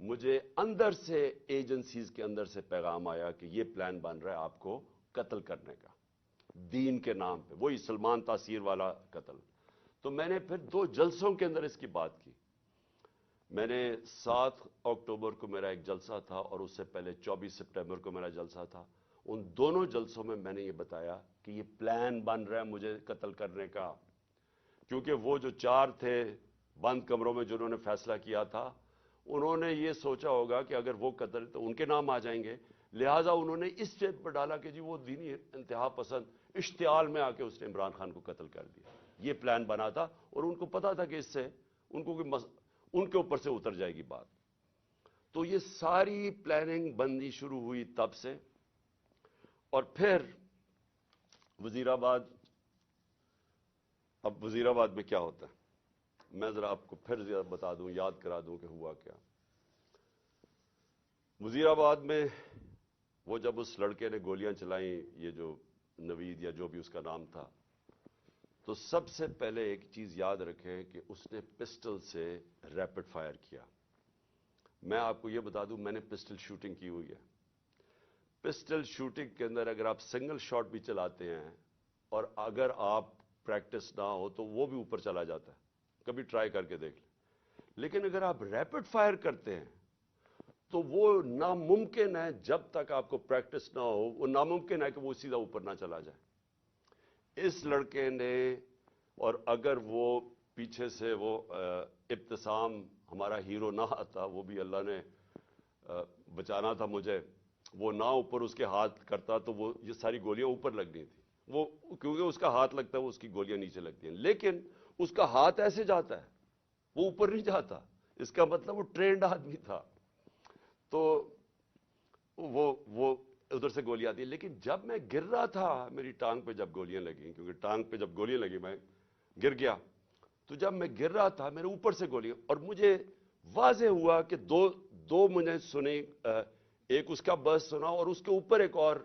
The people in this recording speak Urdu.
مجھے اندر سے ایجنسیز کے اندر سے پیغام آیا کہ یہ پلان بن رہا ہے آپ کو قتل کرنے کا دین کے نام پہ، وہی سلمان تاثیر والا قتل۔ تو میں نے پھر 2 جلسوں کے اندر اس کی بات کی۔ میں نے 7 اکتوبر کو میرا ایک جلسہ تھا اور اس سے پہلے 24 سپٹمبر کو میرا جلسہ تھا۔ ان دونوں جلسوں میں نے یہ بتایا کہ یہ پلان بن رہا ہے مجھے قتل کرنے کا، کیونکہ وہ جو 4 تھے بند کمروں میں جنہوں نے فیصلہ کیا تھا، انہوں نے یہ سوچا ہوگا کہ اگر وہ قتل تو ان کے نام آ جائیں گے، لہٰذا انہوں نے اس شیپ پر ڈالا کہ جی وہ دینی انتہا پسند اشتعال میں آ کے اس نے عمران خان کو قتل کر دیا۔ یہ پلان بنا تھا اور ان کو پتا تھا کہ اس سے ان کے اوپر سے اتر جائے گی بات۔ تو یہ ساری پلاننگ بننی شروع ہوئی تب سے، اور پھر وزیر آباد، اب وزیر آباد میں کیا ہوتا ہے میں ذرا آپ کو پھر زیادہ بتا دوں، یاد کرا دوں کہ ہوا کیا۔ وزیر آباد میں وہ جب اس لڑکے نے گولیاں چلائیں، یہ جو نوید یا جو بھی اس کا نام تھا، تو سب سے پہلے ایک چیز یاد رکھیں کہ اس نے پسٹل سے ریپڈ فائر کیا۔ میں آپ کو یہ بتا دوں میں نے پسٹل شوٹنگ کی ہوئی ہے۔ پسٹل شوٹنگ کے اندر اگر آپ سنگل شاٹ بھی چلاتے ہیں اور اگر آپ پریکٹس نہ ہو تو وہ بھی اوپر چلا جاتا ہے، کبھی ٹرائی کر کے دیکھ لیں۔ لیکن اگر آپ ریپڈ فائر کرتے ہیں تو وہ ناممکن ہے، جب تک آپ کو پریکٹس نہ ہو وہ ناممکن ہے کہ وہ سیدھا اوپر نہ چلا جائے۔ اس لڑکے نے، اور اگر وہ پیچھے سے وہ ابتسام ہمارا ہیرو نہ آتا، وہ بھی اللہ نے بچانا تھا مجھے، وہ نہ اوپر اس کے ہاتھ کرتا تو وہ یہ ساری گولیاں اوپر لگنی تھی۔ وہ کیونکہ اس کا ہاتھ لگتا ہے وہ اس کی گولیاں نیچے لگتی ہیں، لیکن اس کا ہاتھ ایسے جاتا ہے وہ اوپر نہیں جاتا، اس کا مطلب وہ ٹرینڈ آدمی تھا۔ تو وہ ادھر سے گولیاں آتی ہیں، لیکن جب میں گر رہا تھا میری ٹانگ پہ جب گولیاں لگیں، کیونکہ ٹانگ پہ جب گولیاں لگی میں گر گیا، تو جب میں گر رہا تھا میرے اوپر سے گولیاں، اور مجھے واضح ہوا کہ دو مجھے سنی، ایک اس کا بس سنا اور اس کے اوپر ایک اور